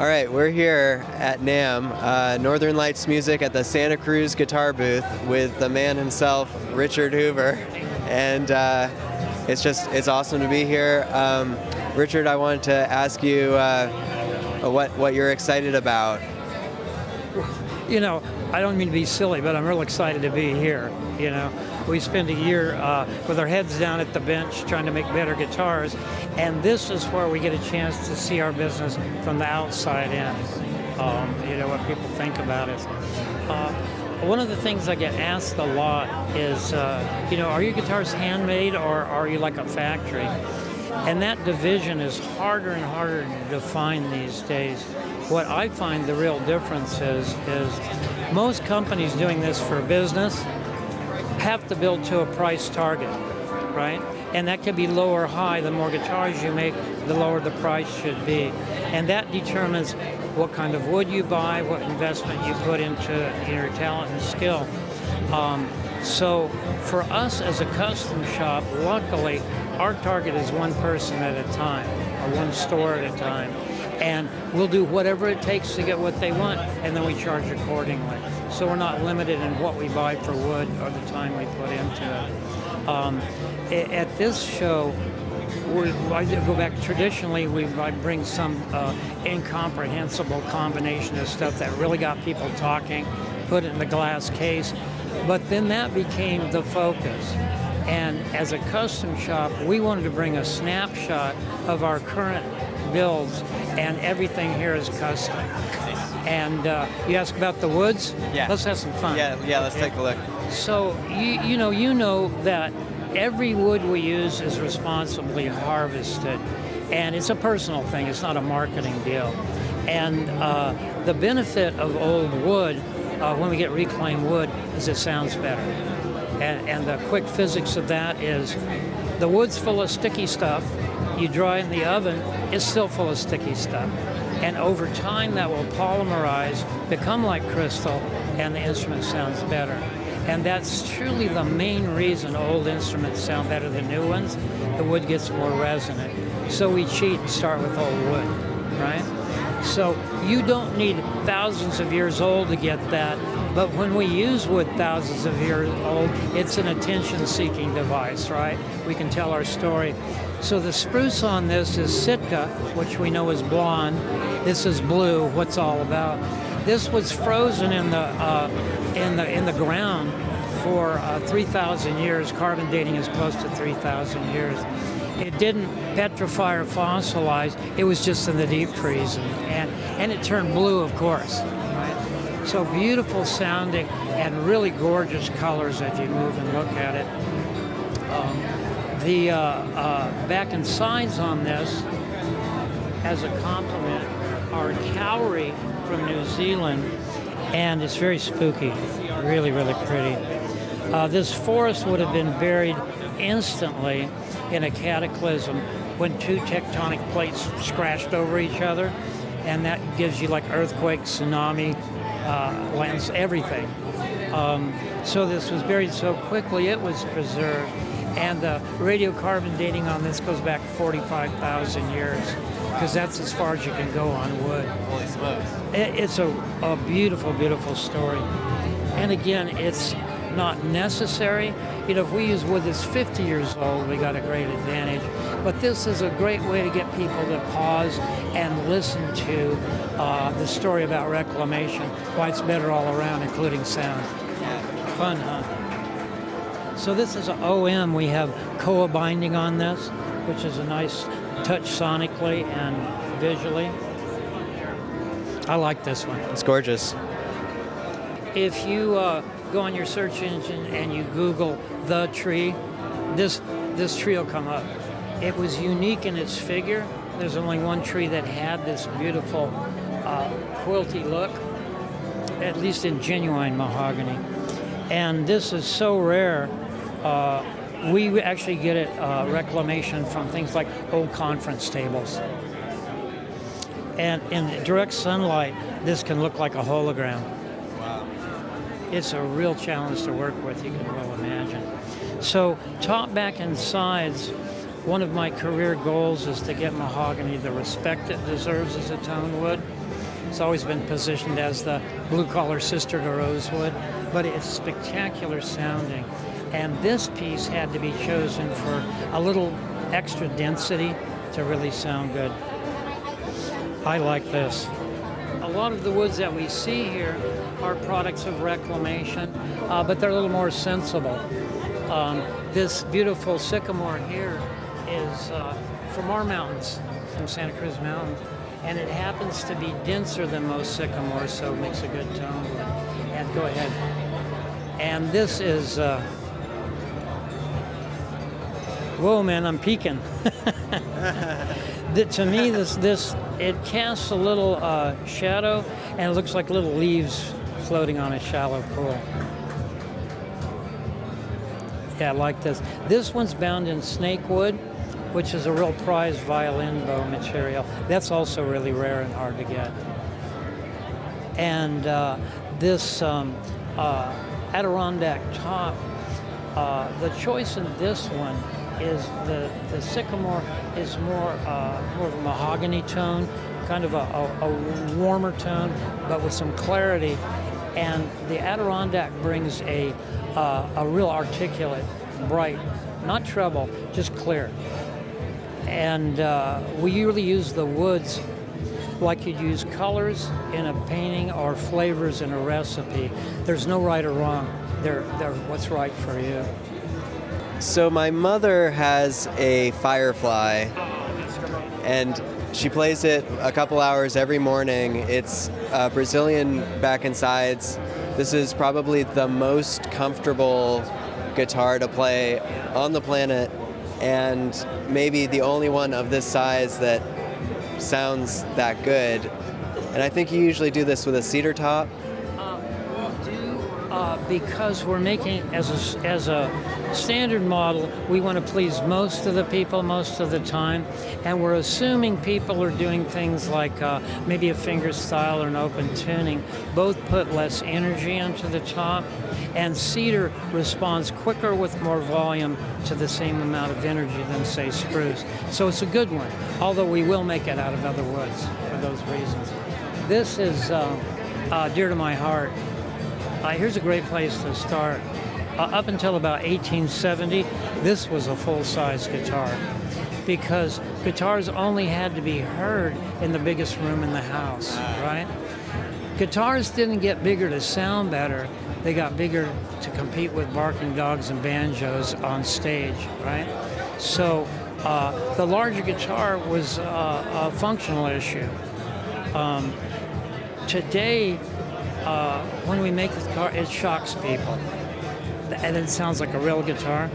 All right, we're here at NAMM, Northern Lights Music at the Santa Cruz guitar booth with the man himself, Richard Hoover, and it's awesome to be here. Richard, I wanted to ask you what you're excited about. You know, I don't mean to be silly, but I'm real excited to be here. You know, we spend a year with our heads down at the bench trying to make better guitars, and this is where we get a chance to see our business from the outside in. You know, what people think about it. One of the things I get asked a lot is, you know, are your guitars handmade or are you like a factory? And that division is harder and harder to define these days. What I find the real difference is most companies doing this for business have to build to a price target, right? And that can be low or high. The more guitars you make, the lower the price should be. And that determines what kind of wood you buy, what investment you put into your talent and skill. So for us as a custom shop, luckily, our target is one person at a time, or one store at a time. And we'll do whatever it takes to get what they want, and then we charge accordingly. So we're not limited in what we buy for wood or the time we put into it. At this show, I go back traditionally, I bring some incomprehensible combination of stuff that really got people talking, put it in the glass case, but then that became the focus. And as a custom shop, we wanted to bring a snapshot of our current builds, and everything here is custom. And you ask about the woods? Yeah. Let's have some fun. Yeah, let's take a look. So you know that every wood we use is responsibly harvested, and it's a personal thing. It's not a marketing deal. And the benefit of old wood, when we get reclaimed wood, is it sounds better. And the quick physics of that is the wood's full of sticky stuff. You dry it in the oven, it's still full of sticky stuff. And over time, that will polymerize, become like crystal, and the instrument sounds better. And that's truly the main reason old instruments sound better than new ones. The wood gets more resonant. So we cheat and start with old wood, right? So you don't need thousands of years old to get that, but when we use wood thousands of years old, it's an attention-seeking device, right? We can tell our story. So the spruce on this is Sitka, which we know is blonde. This is blue, what's all about. This was frozen in the ground for 3,000 years. Carbon dating is close to 3,000 years. It didn't petrify or fossilize. It was just in the deep freeze, and it turned blue, of course. Right? So beautiful sounding and really gorgeous colors as you move and look at it. The back and sides on this, as a complement, are cowrie from New Zealand, and it's very spooky, really, really pretty. This forest would have been buried instantly in a cataclysm when two tectonic plates scratched over each other, and that gives you like earthquake, tsunami, lands, everything. So this was buried so quickly it was preserved, and the radiocarbon dating on this goes back 45,000 years, because that's as far as you can go on wood. Holy smokes. It's a beautiful, beautiful story. And again, it's not necessary. You know, if we use wood that's 50 years old, we got a great advantage. But this is a great way to get people to pause and listen to the story about reclamation, why it's better all around, including sound. Fun, huh? So this is an OM. We have Koa binding on this, which is a nice touch sonically and visually. I like this one. It's gorgeous. If you go on your search engine and you Google the tree, this tree will come up. It was unique in its figure. There's only one tree that had this beautiful quilty look, at least in genuine mahogany. And this is so rare. We actually get it reclamation from things like old conference tables. And in direct sunlight, this can look like a hologram. Wow. It's a real challenge to work with, you can well imagine. So top, back, and sides, one of my career goals is to get mahogany the respect it deserves as a tone wood. It's always been positioned as the blue-collar sister to rosewood, but it's spectacular sounding. And this piece had to be chosen for a little extra density to really sound good. I like this. A lot of the woods that we see here are products of reclamation, but they're a little more sensible. This beautiful sycamore here is from our mountains, from Santa Cruz Mountains, and it happens to be denser than most sycamores, so it makes a good tone. And go ahead. And this is, whoa man, I'm peeking. To me, this it casts a little shadow, and it looks like little leaves floating on a shallow pool. Yeah, I like this. This one's bound in snakewood, which is a real prized violin bow material. That's also really rare and hard to get. And this Adirondack top, the choice in this one is the sycamore is more of a mahogany tone, kind of a warmer tone, but with some clarity. And the Adirondack brings a real articulate, bright, not treble, just clear. And we really use the woods like you'd use colors in a painting or flavors in a recipe. There's no right or wrong. They're what's right for you. So my mother has a Firefly, and she plays it a couple hours every morning. It's Brazilian back and sides. This is probably the most comfortable guitar to play on the planet, and maybe the only one of this size that sounds that good. And I think you usually do this with a cedar top. Because we're making as a standard model, we want to please most of the people most of the time, and we're assuming people are doing things like maybe a finger style or an open tuning. Both put less energy into the top, and cedar responds quicker with more volume to the same amount of energy than, say, spruce. So it's a good one, although we will make it out of other woods for those reasons. This is dear to my heart. Here's a great place to start. Up until about 1870, this was a full-size guitar because guitars only had to be heard in the biggest room in the house, right? Guitars didn't get bigger to sound better. They got bigger to compete with barking dogs and banjos on stage, right? So the larger guitar was a functional issue. Today, when we make the guitar, it shocks people, and it sounds like a real guitar.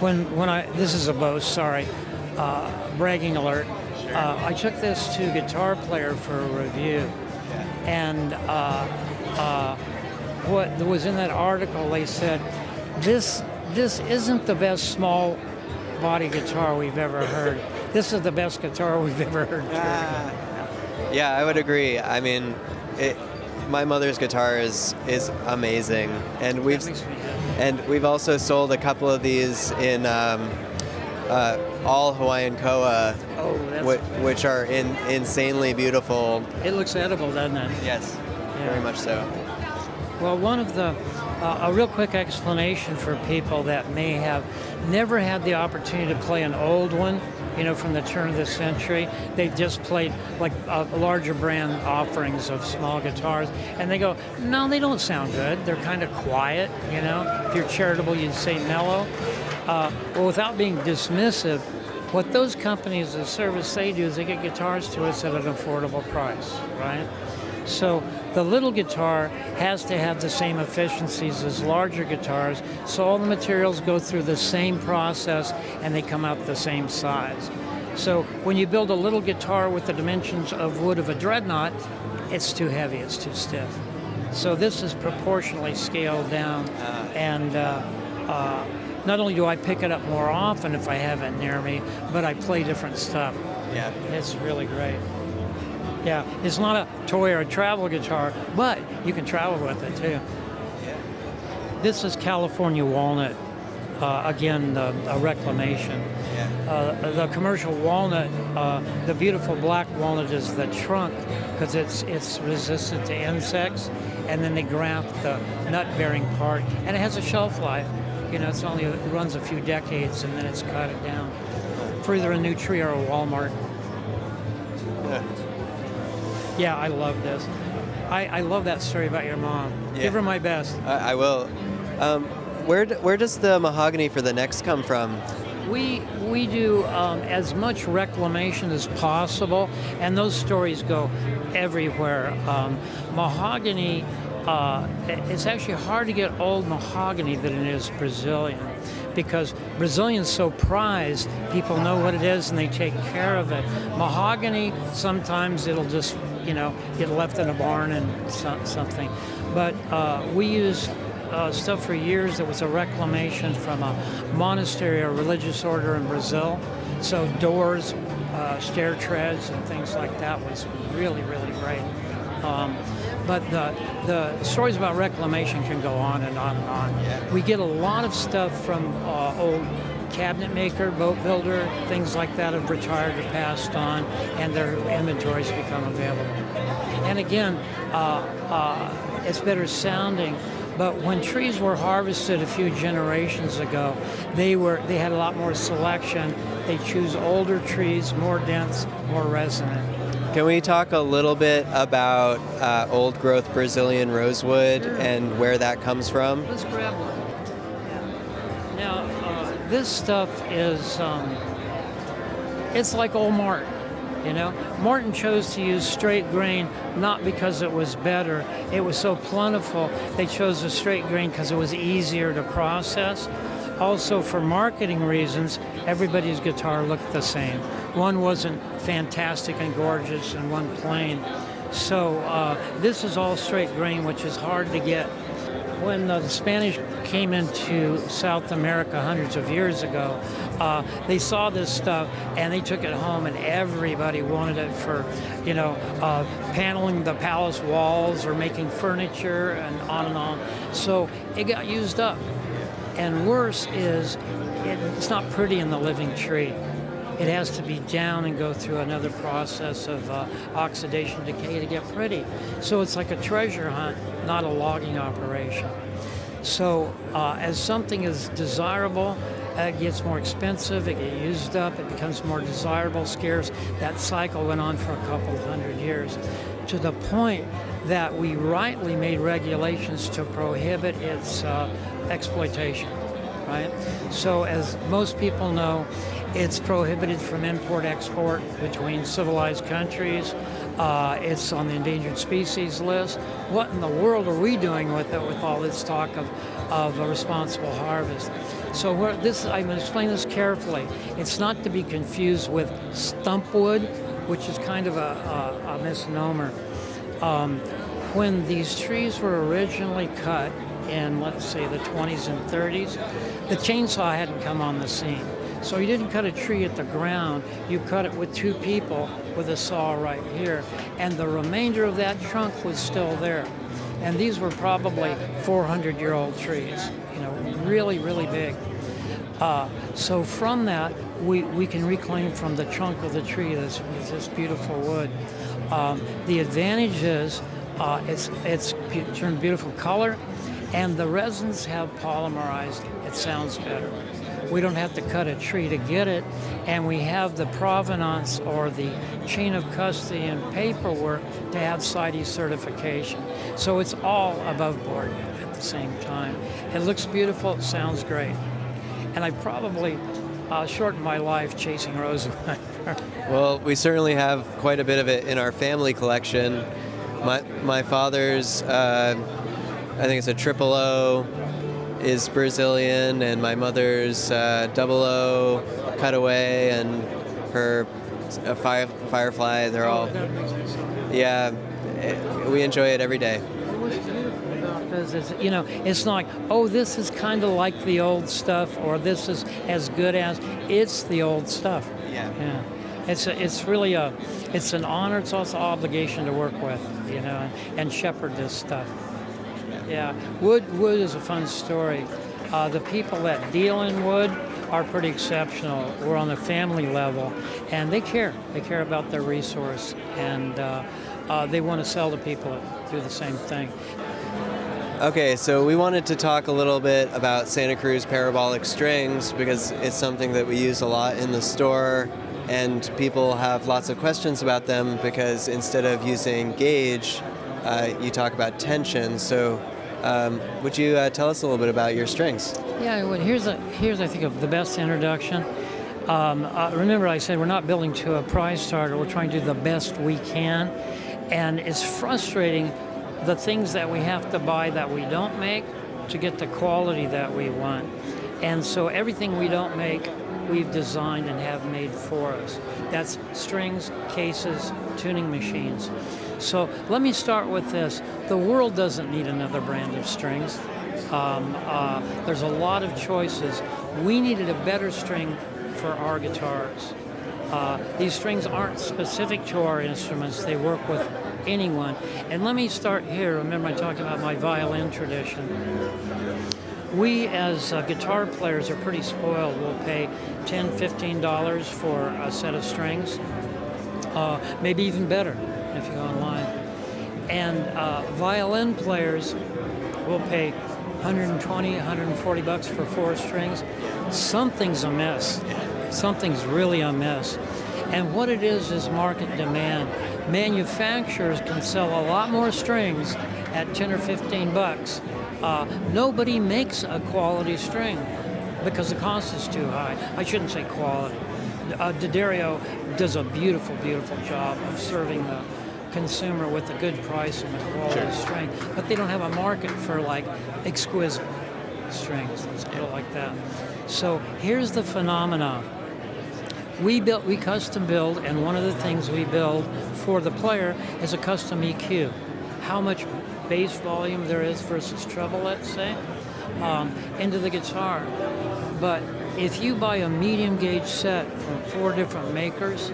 This is a Bose, sorry, bragging alert. Sure. I took this to Guitar Player for a review, and what was in that article, they said, this isn't the best small body guitar we've ever heard. This is the best guitar we've ever heard. Yeah, I would agree. I mean, my mother's guitar is amazing, and we've also sold a couple of these in all Hawaiian koa, which are insanely beautiful. It looks edible, doesn't it? Yes, very much so. Well, one of the a real quick explanation for people that may have never had the opportunity to play an old one, from the turn of the century. They've just played like larger brand offerings of small guitars, and they go, no, they don't sound good. They're kind of quiet, If you're charitable, you'd say mellow. Well, without being dismissive, what those companies, the service they do is they get guitars to us at an affordable price, right? So the little guitar has to have the same efficiencies as larger guitars, so all the materials go through the same process and they come out the same size. So when you build a little guitar with the dimensions of wood of a dreadnought, it's too heavy, it's too stiff. So this is proportionally scaled down, and not only do I pick it up more often if I have it near me, but I play different stuff. Yeah. It's really great. Yeah, it's not a toy or a travel guitar, but you can travel with it too. Yeah. This is California walnut, again, a reclamation. The commercial walnut, the beautiful black walnut is the trunk because it's resistant to insects, and then they graft the nut-bearing part, and it has a shelf life. You know, it runs a few decades, and then it's cut it down. For either a new tree or a Walmart. Yeah, I love this. I love that story about your mom. Yeah. Give her my best. I will. Where does the mahogany for the necks come from? We do as much reclamation as possible, and those stories go everywhere. Mahogany, it's actually hard to get old mahogany than it is Brazilian, because Brazilian's so prized, people know what it is and they take care of it. Mahogany, sometimes it'll just, get left in a barn and something. But we use stuff for years that was a reclamation from a monastery or religious order in Brazil. So doors, stair treads, and things like that was really, really great. But the stories about reclamation can go on and on and on. Yeah. We get a lot of stuff from old cabinet maker, boat builder, things like that have retired or passed on, and their inventories become available. And again, it's better sounding. But when trees were harvested a few generations ago, they had a lot more selection. They choose older trees, more dense, more resonant. Can we talk a little bit about old growth Brazilian rosewood and where that comes from? Let's grab one. Now, this stuff is, it's like old Martin. Martin chose to use straight grain not because it was better. It was so plentiful, they chose a straight grain because it was easier to process. Also, for marketing reasons, everybody's guitar looked the same. One wasn't fantastic and gorgeous and one plain. So this is all straight grain, which is hard to get. When the Spanish came into South America hundreds of years ago, they saw this stuff and they took it home, and everybody wanted it for, paneling the palace walls or making furniture and on and on. So it got used up. And worse is, it's not pretty in the living tree. It has to be down and go through another process of oxidation decay to get pretty. So it's like a treasure hunt, not a logging operation. So as something is desirable, it gets more expensive, it gets used up, it becomes more desirable, scarce. That cycle went on for a couple hundred years, to the point that we rightly made regulations to prohibit its exploitation, right? So as most people know, it's prohibited from import-export between civilized countries. It's on the endangered species list. What in the world are we doing with it, with all this talk of a responsible harvest? So I'm going to explain this carefully. It's not to be confused with stumpwood, which is kind of a misnomer. When these trees were originally cut in, let's say, the 20s and 30s, the chainsaw hadn't come on the scene. So you didn't cut a tree at the ground, you cut it with two people with a saw right here. And the remainder of that trunk was still there. And these were probably 400-year-old trees, really, really big. So from that, we can reclaim from the trunk of the tree this beautiful wood. The advantage is it's turned beautiful color, and the resins have polymerized. It sounds better. We don't have to cut a tree to get it, and we have the provenance or the chain of custody and paperwork to have CITES certification. So it's all above board at the same time. It looks beautiful, it sounds great. And I probably shortened my life chasing rosewood. Well, we certainly have quite a bit of it in our family collection. My father's, I think it's a triple O, is Brazilian, and my mother's double O cutaway, and her Firefly. They're all, yeah, we enjoy it every day. What's beautiful about this is, it's not like, oh, this is kind of like the old stuff, or this is as good as. It's the old stuff. Yeah. It's really it's an honor. It's also an obligation to work with, and shepherd this stuff. Yeah, wood is a fun story. The people that deal in wood are pretty exceptional. We're on the family level, and they care. They care about their resource, and they want to sell to people that do the same thing. Okay, so we wanted to talk a little bit about Santa Cruz Parabolic Strings because it's something that we use a lot in the store, and people have lots of questions about them because instead of using gauge, you talk about tension. So would you tell us a little bit about your strings? Yeah, well, here's I think the best introduction. Remember, I said we're not building to a price target. We're trying to do the best we can, and it's frustrating the things that we have to buy that we don't make to get the quality that we want. And so everything we don't make, we've designed and have made for us. That's strings, cases, tuning machines. So let me start with this. The world doesn't need another brand of strings. There's a lot of choices. We needed a better string for our guitars. These strings aren't specific to our instruments. They work with anyone. And let me start here. Remember I talked about my violin tradition. We as guitar players are pretty spoiled. We'll pay $10, $15 for a set of strings, maybe even better if you go online. And violin players will pay $120, $140 for 4 strings. Something's amiss. Something's really amiss. And what it is market demand. Manufacturers can sell a lot more strings at 10 or 15 bucks. Nobody makes a quality string because the cost is too high. I shouldn't say quality. D'Addario does a beautiful, beautiful job of serving the consumer with a good price and a quality string, but they don't have a market for like exquisite strings. Let's put it like that. So here's the phenomenon. We custom build, and one of the things we build for the player is a custom EQ. How much bass volume there is versus treble, let's say, into the guitar. But if you buy a medium gauge set from 4 different makers,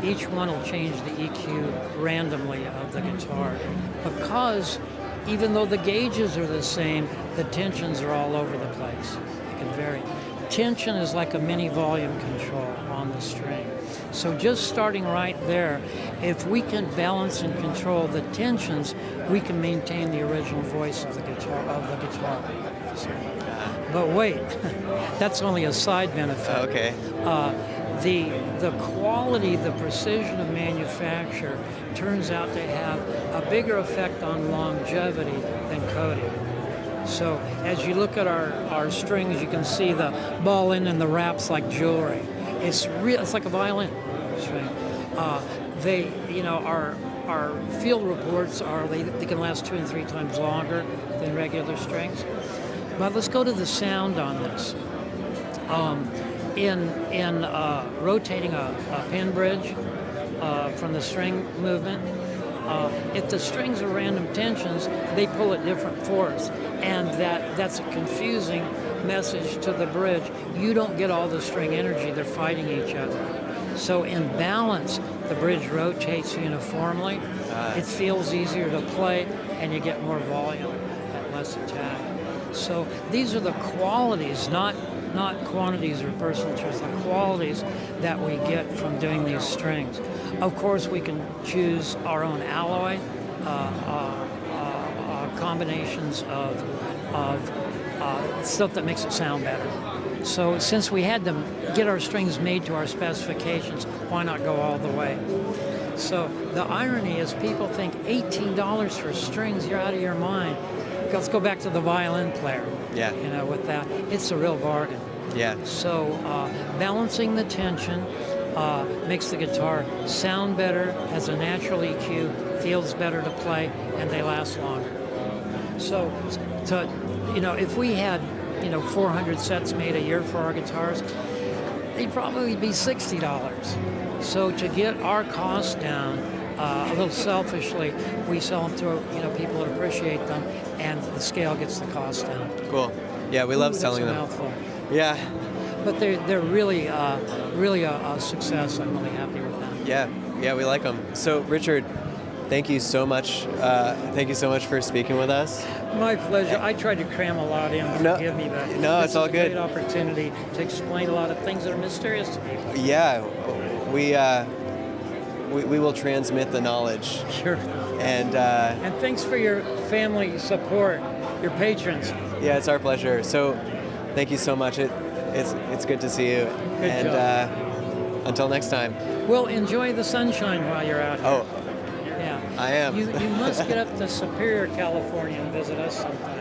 each one will change the EQ randomly of the guitar. Because even though the gauges are the same, the tensions are all over the place. It can vary. Tension is like a mini volume control on the string. So just starting right there, if we can balance and control the tensions, we can maintain the original voice of the guitar. But wait, that's only a side benefit. Okay. The quality, the precision of manufacture turns out to have a bigger effect on longevity than coating. So as you look at our strings, you can see the ball end and the wraps like jewelry. It's like a violin string. Our field reports are they can last 2 and 3 times longer than regular strings. But let's go to the sound on this. In rotating a pin bridge from the string movement, if the strings are random tensions, they pull at different force, and that's a confusing message to the bridge. You don't get all the string energy, they're fighting each other. So in balance, the bridge rotates uniformly. It feels easier to play, and you get more volume at less attack. So these are the qualities, not quantities or percentages, the qualities that we get from doing these strings. Of course, we can choose our own alloy, combinations of stuff that makes it sound better. So since we had to get our strings made to our specifications, why not go all the way? So the irony is people think $18 for strings, you're out of your mind. Let's go back to the violin player. Yeah. With that, it's a real bargain. Yeah. So balancing the tension makes the guitar sound better, has a natural EQ, feels better to play, and they last longer. So, if we had 400 sets made a year for our guitars, they'd probably be $60. So to get our costs down, a little selfishly, we sell them to people that appreciate them, and the scale gets the cost down. Cool. Yeah, we love selling them. Mouthful. Yeah. But they're really a success. I'm really happy with them. Yeah, we like them. So Richard, Thank you so much. Thank you so much for speaking with us. My pleasure. I tried to cram a lot in. No, Forgive me, but no, this it's all is a good. great opportunity to explain a lot of things that are mysterious to people. Yeah, we will transmit the knowledge. Sure. And thanks for your family support, your patrons. yeah, it's our pleasure. So, thank you so much. It's good to see you. Good job. Until next time. Well, enjoy the sunshine while you're out here. Oh, Yeah. I am. You must get up to Superior, California and visit us sometime.